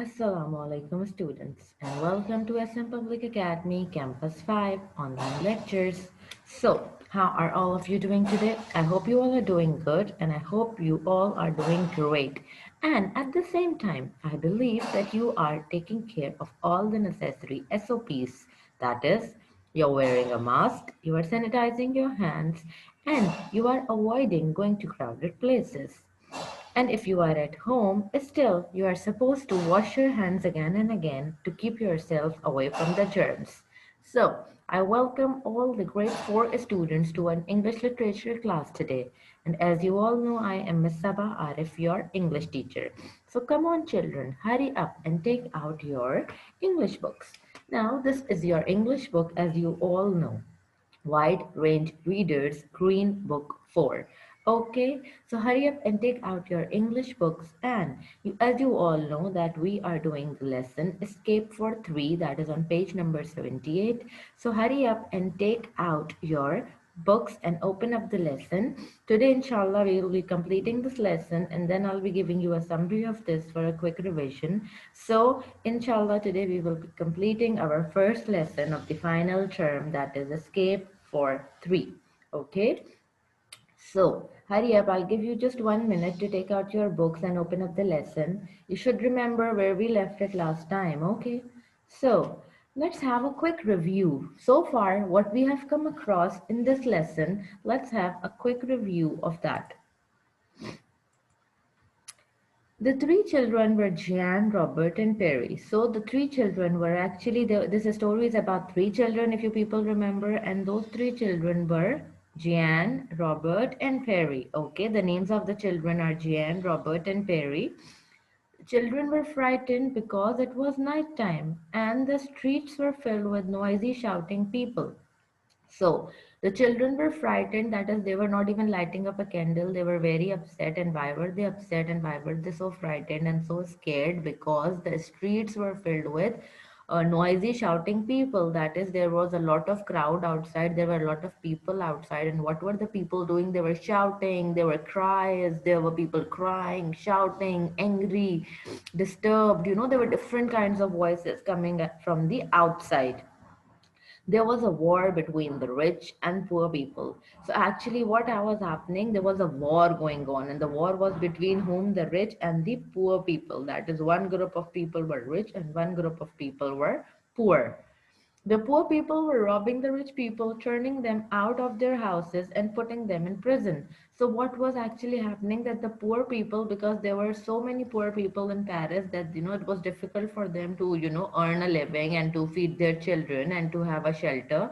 Assalamu alaikum students and welcome to SM Public Academy Campus 5 online lectures. So, how are all of you doing today? I hope you all are doing good and I hope you all are doing great. And at the same time, I believe that you are taking care of all the necessary SOPs. That is, you're wearing a mask, you are sanitizing your hands, and you are avoiding going to crowded places. And if you are at home, still you are supposed to wash your hands again and again to keep yourself away from the germs. So, I welcome all the grade 4 students to an English literature class today. And as you all know, I am Miss Sabah Arif, your English teacher. So come on children, hurry up and take out your English books. Now, this is your English book as you all know. Wide Range Readers Green Book 4. Okay, so hurry up and take out your English books and as you all know that we are doing the lesson Escape for 3 that is on page number 78. So hurry up and take out your books and open up the lesson. Today inshallah we will be completing this lesson and then I'll be giving you a summary of this for a quick revision. So inshallah today we will be completing our first lesson of the final term that is Escape for 3. Okay, so hurry up, I'll give you just 1 minute to take out your books and open up the lesson. You should remember where we left it last time. Okay, so let's have a quick review. So far what we have come across in this lesson, let's have a quick review of that. The three children were Jeanne, Robert, and Perry. So the three children were actually this story is about three children, if you people remember, and those three children were Jeanne, Robert, and Perry. Okay, the names of the children are Jeanne, Robert, and Perry. Children were frightened because it was night time and the streets were filled with noisy shouting people. So the children were frightened, that is, they were not even lighting up a candle. They were very upset. And why were they upset and why were they so frightened and so scared? Because the streets were filled with noisy shouting people. That is, there was a lot of crowd outside. There were a lot of people outside. And what were the people doing? They were shouting, there were cries, there were people crying, shouting, angry, disturbed. You know, there were different kinds of voices coming from the outside. There was a war between the rich and poor people. So actually what was happening, there was a war going on and the war was between whom? The rich and the poor people. That is, one group of people were rich and one group of people were poor. The poor people were robbing the rich people, turning them out of their houses and putting them in prison. So what was actually happening, that the poor people, because there were so many poor people in Paris that it was difficult for them to earn a living and to feed their children and to have a shelter.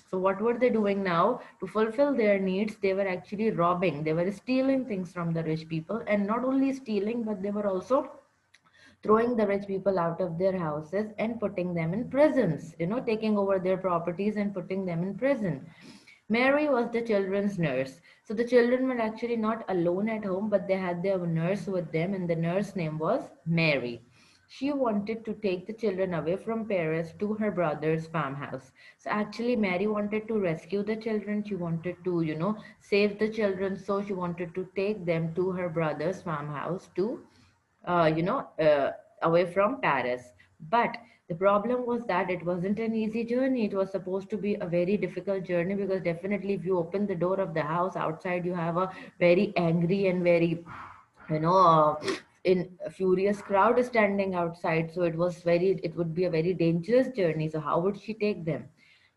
So what were they doing now? To fulfill their needs, they were actually robbing. They were stealing things from the rich people, and not only stealing, but they were also throwing the rich people out of their houses and putting them in prisons, taking over their properties and putting them in prison. Mary was the children's nurse. So the children were actually not alone at home, but they had their nurse with them, and the nurse name was Mary. She wanted to take the children away from Paris to her brother's farmhouse. So actually, Mary wanted to rescue the children. She wanted to, save the children. So she wanted to take them to her brother's farmhouse to uh, you know, uh, away from Paris. But the problem was that it wasn't an easy journey. It was supposed to be a very difficult journey because definitely, if you open the door of the house outside, you have a very angry and very, you know, in a furious crowd standing outside. So it would be a very dangerous journey. So how would she take them?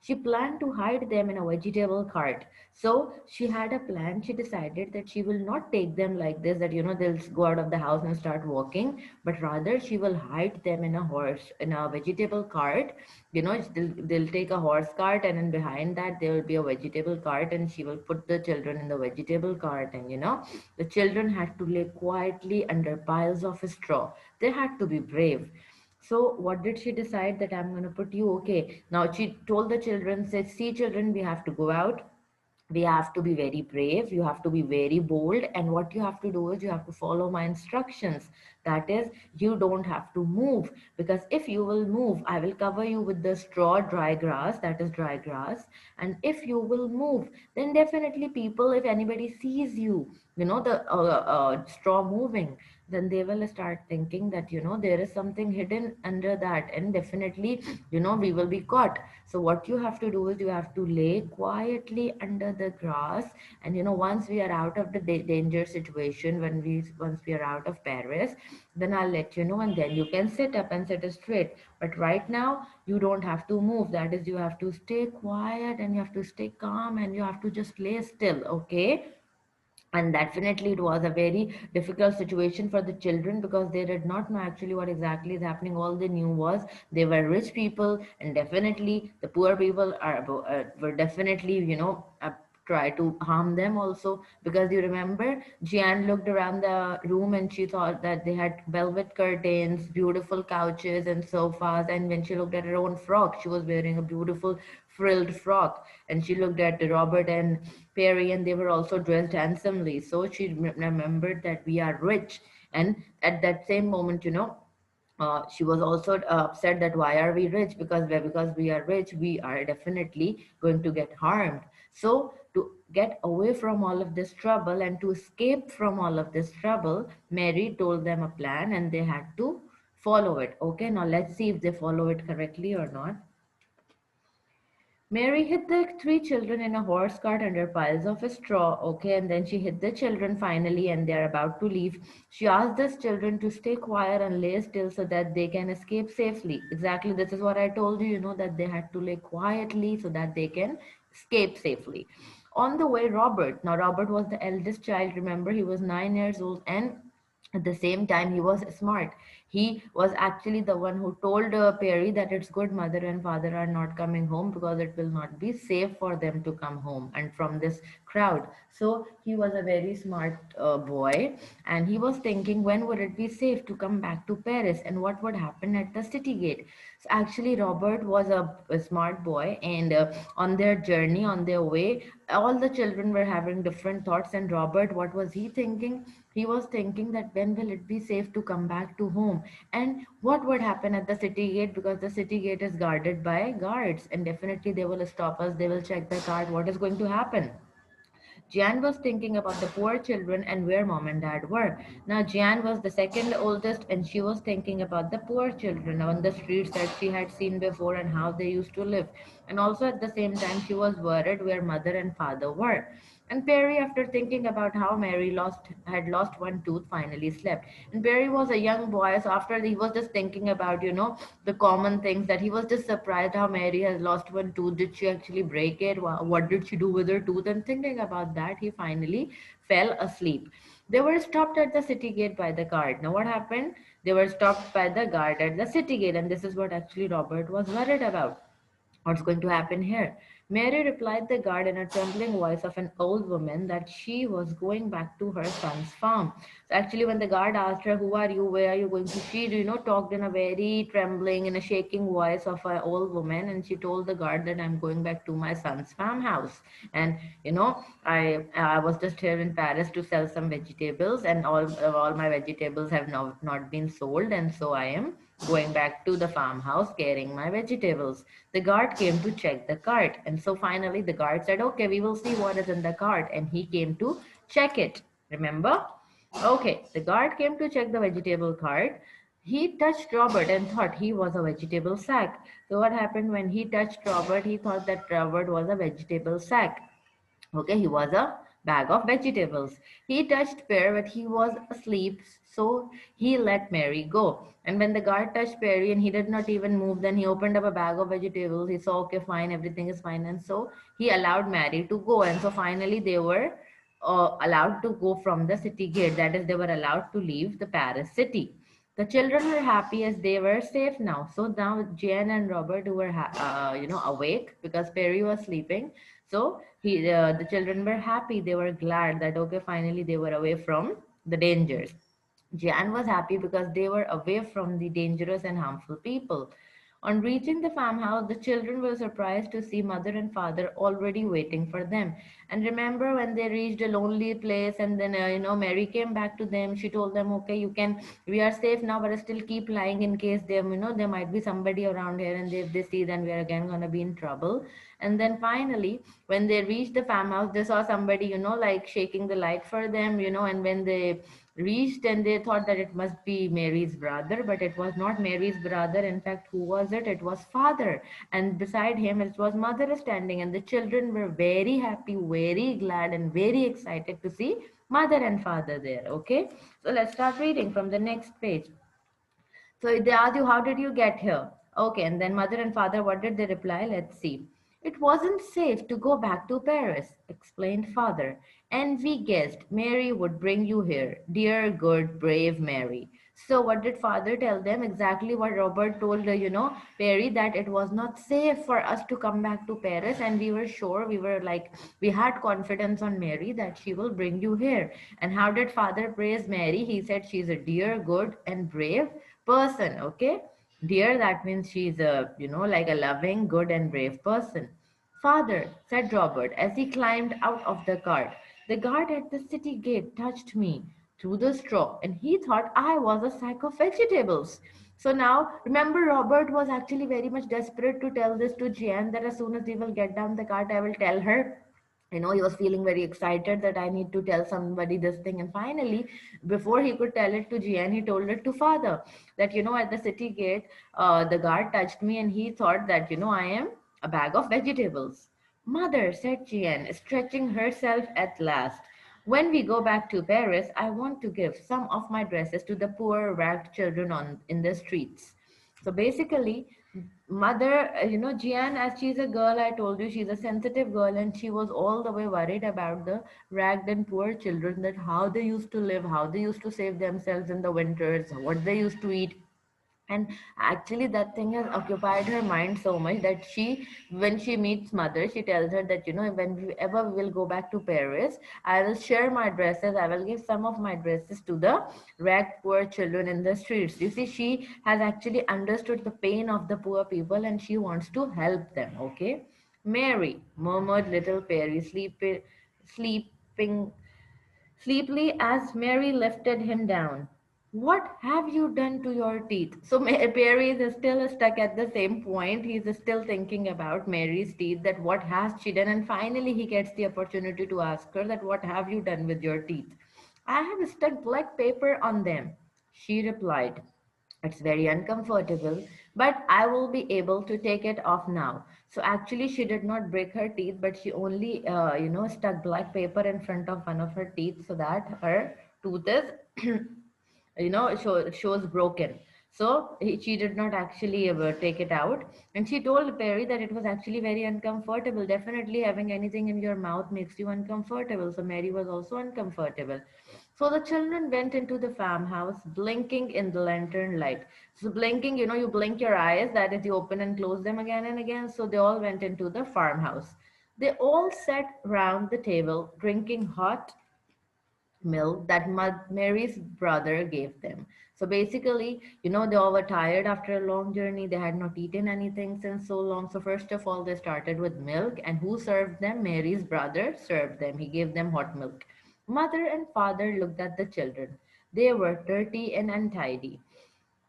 She planned to hide them in a vegetable cart. So she had a plan. She decided that she will not take them like this, that they'll go out of the house and start walking, but rather she will hide them in a vegetable cart. They'll take a horse cart, and then behind that there will be a vegetable cart, and she will put the children in the vegetable cart, and the children had to lay quietly under piles of straw. They had to be brave. So what did she decide? That I'm going to put you, okay. Now she told the children, said, see children, we have to go out. We have to be very brave. You have to be very bold. And what you have to do is you have to follow my instructions. That is, you don't have to move, because if you will move, I will cover you with the straw dry grass, that is dry grass. And if you will move, then definitely people, if anybody sees you, the straw moving, then they will start thinking that, there is something hidden under that, and definitely, we will be caught. So what you have to do is you have to lay quietly under the grass, and once we are out of the danger situation, once we are out of Paris, then I'll let you know, and then you can sit up and sit straight. But right now you don't have to move. That is, you have to stay quiet, and you have to stay calm, and you have to just lay still, okay? And definitely it was a very difficult situation for the children, because they did not know actually what exactly is happening. All they knew was they were rich people, and definitely the poor people were definitely, try to harm them also. Because you remember, Jeanne looked around the room and she thought that they had velvet curtains, beautiful couches and sofas, and when she looked at her own frock, she was wearing a beautiful frilled frock, and she looked at Robert and Perry, and they were also dressed handsomely. So she remembered that we are rich. And at that same moment, she was also upset that why are we rich? Because we are rich, we are definitely going to get harmed. So to get away from all of this trouble and to escape from all of this trouble, Mary told them a plan, and they had to follow it. Okay, now let's see if they follow it correctly or not. Mary hid the three children in a horse cart under piles of straw, okay, and then she hid the children finally, and they're about to leave. She asked the children to stay quiet and lay still so that they can escape safely. Exactly, this is what I told you, that they had to lay quietly so that they can escape safely. On the way, Robert was the eldest child, remember, he was 9 years old, and at the same time he was smart. He was actually the one who told Perry that it's good mother and father are not coming home, because it will not be safe for them to come home and from this crowd. So he was a very smart boy, and he was thinking, when would it be safe to come back to Paris, and what would happen at the city gate. So actually Robert was a smart boy, and on their journey, on their way, all the children were having different thoughts. And Robert, what was he thinking? He was thinking that when will it be safe to come back to home, and what would happen at the city gate, because the city gate is guarded by guards, and definitely they will stop us, they will check the card, what is going to happen. Jan was thinking about the poor children and where mom and dad were. Now, Jan was the second oldest, and she was thinking about the poor children on the streets that she had seen before and how they used to live. And also at the same time, she was worried where mother and father were. And Perry, after thinking about how Mary had lost one tooth, finally slept. And Perry was a young boy, so after he was just thinking about, the common things, that he was just surprised how Mary has lost one tooth. Did she actually break it? What did she do with her tooth? And thinking about that, he finally fell asleep. They were stopped at the city gate by the guard. Now, what happened? They were stopped by the guard at the city gate, and this is what actually Robert was worried about. What's going to happen here? Mary replied the guard in a trembling voice of an old woman that she was going back to her son's farm. So actually, when the guard asked her, "Who are you? Where are you going to?" she, talked in a very trembling, in a shaking voice of an old woman, and she told the guard that I'm going back to my son's farmhouse. And I was just here in Paris to sell some vegetables, and all my vegetables have not been sold, and so I am going back to the farmhouse carrying my vegetables. The guard came to check the cart, and so finally the guard said, "Okay, we will see what is in the cart," and he came to check it. Remember? Okay, the guard came to check the vegetable cart. He touched Robert and thought he was a vegetable sack. So what happened when he touched Robert? He thought that Robert was a vegetable sack. Okay, he was a bag of vegetables. He touched Pear, but he was asleep, so he let Mary go. And when the guard touched Perry and he did not even move, then he opened up a bag of vegetables. He saw, okay, fine, everything is fine. And so he allowed Mary to go. And so finally they were allowed to go from the city gate. That is, they were allowed to leave the Paris city. The children were happy as they were safe now. So now Jane and Robert, who were awake because Perry was sleeping. So the children were happy. They were glad that, okay, finally they were away from the dangers. Jan was happy because they were away from the dangerous and harmful people. On reaching the farmhouse, the children were surprised to see mother and father already waiting for them. And remember when they reached a lonely place, and then Mary came back to them. She told them, "Okay, we are safe now, but still keep lying in case there might be somebody around here, and if they see, then we are again gonna be in trouble." And then finally, when they reached the farmhouse, they saw somebody, like shaking the light for them, and when they reached, and they thought that it must be Mary's brother, but it was not Mary's brother. In fact, who was it? It was father. And beside him, it was mother standing. And the children were very happy, very glad, and very excited to see mother and father there. Okay. So let's start reading from the next page. So they asked you, how did you get here? Okay, and then mother and father, what did they reply? Let's see. It wasn't safe to go back to Paris, explained father, and we guessed Mary would bring you here. Dear, good, brave Mary. So what did father tell them? Exactly what Robert told, Perry, that it was not safe for us to come back to Paris, and we were sure, we were like, we had confidence on Mary that she will bring you here. And how did father praise Mary? He said she's a dear, good, and brave person. Okay, dear, that means she's a, like a loving, good, and brave person. Father, said Robert as he climbed out of the cart, the guard at the city gate touched me through the straw, and he thought I was a sack of vegetables. So now, remember, Robert was actually very much desperate to tell this to Jeanne, that as soon as we will get down the cart, I will tell her. He was feeling very excited that I need to tell somebody this thing. And finally, before he could tell it to Jian, he told it to father, that, at the city gate, the guard touched me and he thought that, I am a bag of vegetables. Mother, said Jian, stretching herself at last, when we go back to Paris, I want to give some of my dresses to the poor ragged children in the streets. So basically, mother, Jian, as she's a girl, I told you she's a sensitive girl, and she was all the way worried about the ragged and poor children, that how they used to live, how they used to save themselves in the winters, what they used to eat. And actually that thing has occupied her mind so much that she, when she meets mother, she tells her that, when we ever we will go back to Paris, I will share my dresses, I will give some of my dresses to the ragged poor children in the streets. You see, she has actually understood the pain of the poor people and she wants to help them. Okay, Mary, murmured little Perry, sleeping sleepily as Mary lifted him down. What have you done to your teeth? So Perry is still stuck at the same point. He's still thinking about Mary's teeth, that what has she done? And finally he gets the opportunity to ask her that, what have you done with your teeth? I have stuck black paper on them, she replied. It's very uncomfortable, but I will be able to take it off now. So actually, she did not break her teeth, but she only, stuck black paper in front of one of her teeth so that her tooth is, shows broken. So she did not actually ever take it out. And she told Perry that it was actually very uncomfortable. Definitely having anything in your mouth makes you uncomfortable. So Mary was also uncomfortable. So the children went into the farmhouse, blinking in the lantern light. So blinking, you blink your eyes, that is, you open and close them again and again. So they all went into the farmhouse. They all sat round the table, drinking hot milk that Mary's brother gave them. So basically, they all were tired after a long journey. They had not eaten anything since so long. So first of all, they started with milk. And who served them? Mary's brother served them. He gave them hot milk. Mother and father looked at the children. They were dirty and untidy.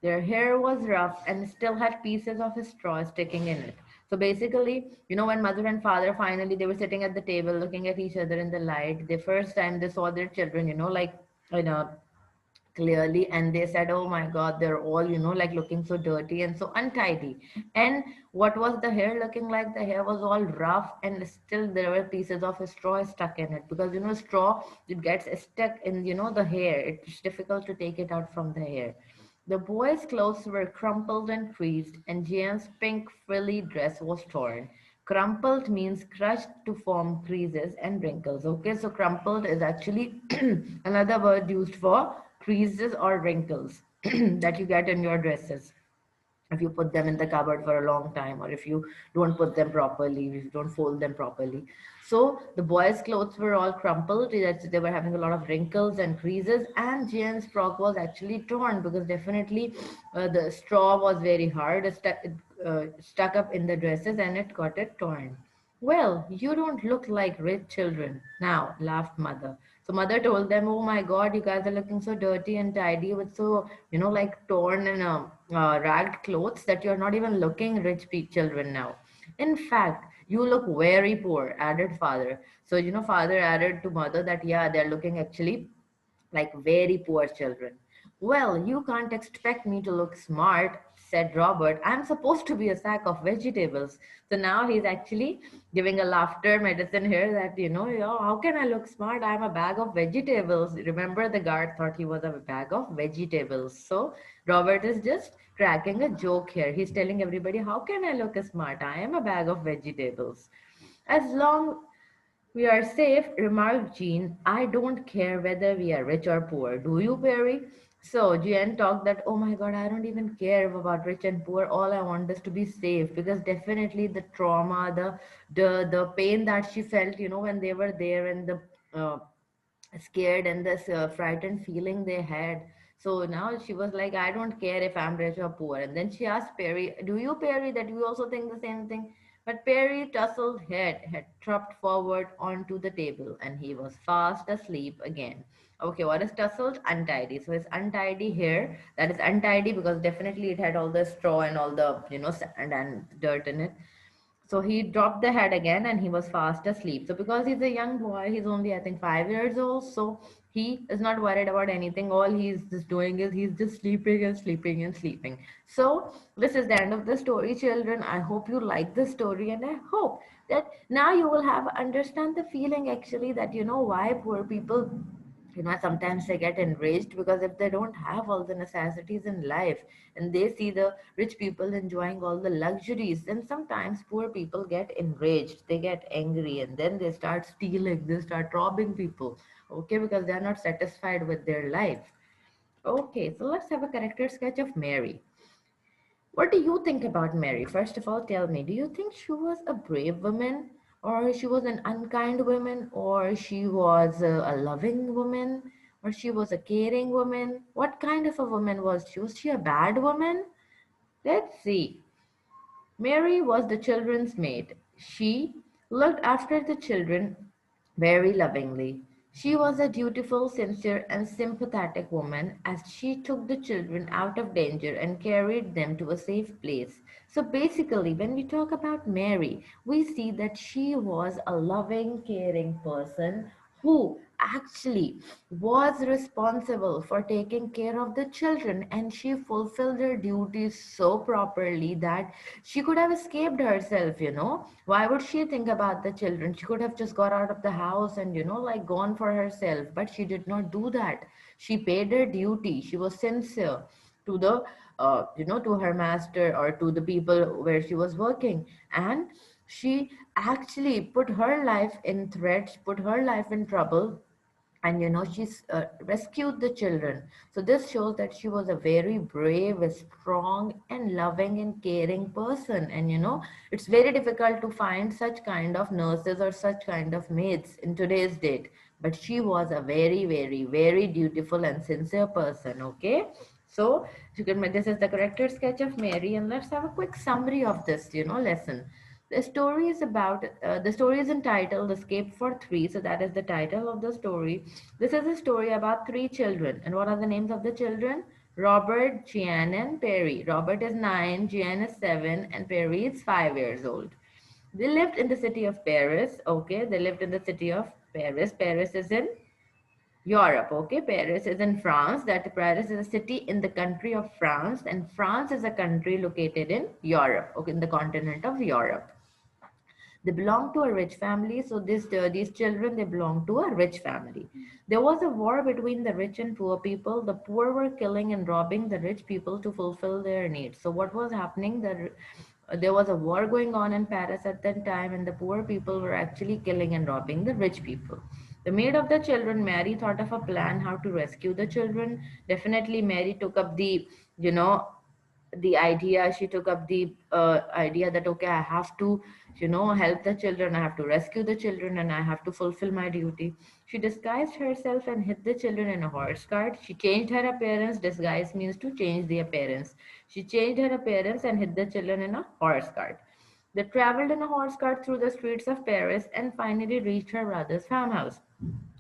Their hair was rough and still had pieces of straw sticking in it. So basically, when mother and father finally they were sitting at the table looking at each other in the light, the first time they saw their children, you know, clearly, and they said, oh my god, they're all, like looking so dirty and so untidy. And what was the hair looking like? The hair was all rough and still there were pieces of straw stuck in it, because straw, it gets stuck in, the hair. It's difficult to take it out from the hair. The boy's clothes were crumpled and creased, and Jane's pink frilly dress was torn. Crumpled means crushed to form creases and wrinkles. Okay, so crumpled is actually another word used for creases or wrinkles that you get in your dresses if you put them in the cupboard for a long time, or if you don't put them properly, if you don't fold them properly. So the boys' clothes were all crumpled. They were having a lot of wrinkles and creases, and Jane's frock was actually torn because definitely the straw was very hard, stuck up in the dresses, and it got it torn. Well, you don't look like rich children now, laughed mother. So mother told them, oh my God, you guys are looking so dirty and tidy with so, like torn and ragged clothes that you're not even looking rich children now. In fact, you look very poor, added father. So, father added to mother that, yeah, they're looking actually like very poor children. Well, you can't expect me to look smart, said Robert. I'm supposed to be a sack of vegetables. So now he's actually giving a laughter medicine here that, how can I look smart? I'm a bag of vegetables. Remember, the guard thought he was a bag of vegetables. So Robert is just cracking a joke here. He's telling everybody, how can I look smart? I am a bag of vegetables. As long we are safe, remarked Jean. I don't care whether we are rich or poor. Do you, Perry? So Jean talked that, oh my God, I don't even care about rich and poor. All I want is to be safe because definitely the trauma, the pain that she felt, when they were there and the scared and this frightened feeling they had. So now she was like, I don't care if I'm rich or poor. And then she asked Perry, do you, Perry, that you also think the same thing? But Perry tousled head had dropped forward onto the table and he was fast asleep again. Okay, what is tousled? Untidy. So his untidy hair, that is untidy because definitely it had all the straw and all the, sand and dirt in it. So he dropped the head again and he was fast asleep. So because he's a young boy, he's only I think 5 years old. So he is not worried about anything. All he's just doing is he's just sleeping and sleeping and sleeping. So this is the end of the story, children. I hope you like the story and I hope that now you will have understand the feeling actually that why poor people sometimes they get enraged because if they don't have all the necessities in life and they see the rich people enjoying all the luxuries, then sometimes poor people get enraged, they get angry, and then they start stealing, they start robbing people, okay, because they are not satisfied with their life. Okay, so let's have a character sketch of Mary. What do you think about Mary? First of all, tell me, do you think she was a brave woman, or she was an unkind woman, or she was a loving woman, or she was a caring woman? What kind of a woman was she? Was she a bad woman? Let's see. Mary was the children's maid. She looked after the children very lovingly. She was a dutiful, sincere, and sympathetic woman as she took the children out of danger and carried them to a safe place. So basically, when we talk about Mary, we see that she was a loving, caring person who actually was responsible for taking care of the children, and she fulfilled her duties so properly that she could have escaped herself. Why would she think about the children? She could have just got out of the house and like gone for herself, but she did not do that. She paid her duty. She was sincere to the to her master or to the people where she was working, and she actually put her life in threat, put her life in trouble, and she's rescued the children. So this shows that she was a very brave, strong, and loving and caring person. And it's very difficult to find such kind of nurses or such kind of maids in today's date, but she was a very, very, very dutiful and sincere person. Okay, so you can this is the character sketch of Mary, and let's have a quick summary of this lesson. The story is entitled Escape for Three. So that is the title of the story. This is a story about three children. And what are the names of the children? Robert, Jeanne, and Perry. Robert is 9, Jeanne is 7, and Perry is 5 years old. They lived in the city of Paris. Okay, they lived in the city of Paris. Paris is in Europe. Okay, Paris is in France. That Paris is a city in the country of France, and France is a country located in Europe. Okay, in the continent of Europe. They belong to a rich family. So these children, they belong to a rich family. There was a war between the rich and poor people. The poor were killing and robbing the rich people to fulfill their needs. So what was happening? There was a war going on in Paris at that time, and the poor people were actually killing and robbing the rich people. The maid of the children, Mary, thought of a plan how to rescue the children. Definitely, Mary took up you know, the idea. She took up the idea that, okay, I have to help the children, I have to rescue the children, and I have to fulfill my duty. She disguised herself and hid the children in a horse cart. She changed her appearance. Disguise means to change the appearance. She changed her appearance and hid the children in a horse cart. They traveled in a horse cart through the streets of Paris and finally reached her brother's farmhouse.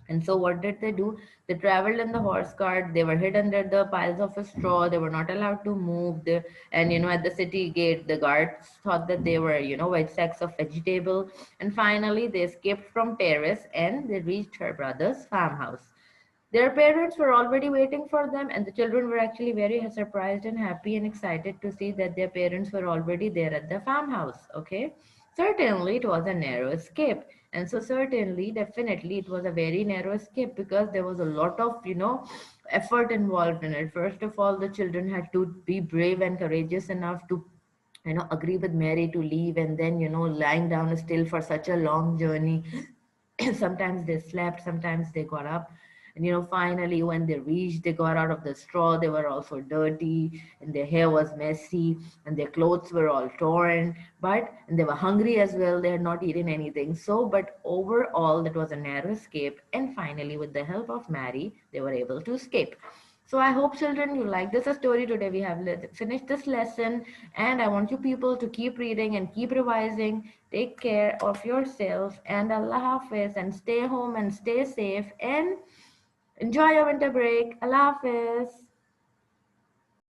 And so what did they do? They traveled in the horse cart. They were hid under the piles of straw. They were not allowed to move. And at the city gate, the guards thought that they were, white sacks of vegetable. And finally, they escaped from Paris and they reached her brother's farmhouse. Their parents were already waiting for them, and the children were actually very surprised and happy and excited to see that their parents were already there at the farmhouse. Okay, certainly it was a narrow escape, and so certainly, definitely, it was a very narrow escape because there was a lot of, effort involved in it. First of all, the children had to be brave and courageous enough to agree with Mary to leave, and then lying down still for such a long journey. Sometimes they slept, sometimes they got up, and finally when they reached, they got out of the straw. They were also dirty, and their hair was messy, and their clothes were all torn, and they were hungry as well. They had not eaten anything. So but overall, that was a narrow escape, and finally, with the help of Mary, they were able to escape. So I hope, children, you like this story today. We have finished this lesson, and I want you people to keep reading and keep revising. Take care of yourself, and Allah Hafiz, and stay home and stay safe, and enjoy your winter break. Allah Hafiz.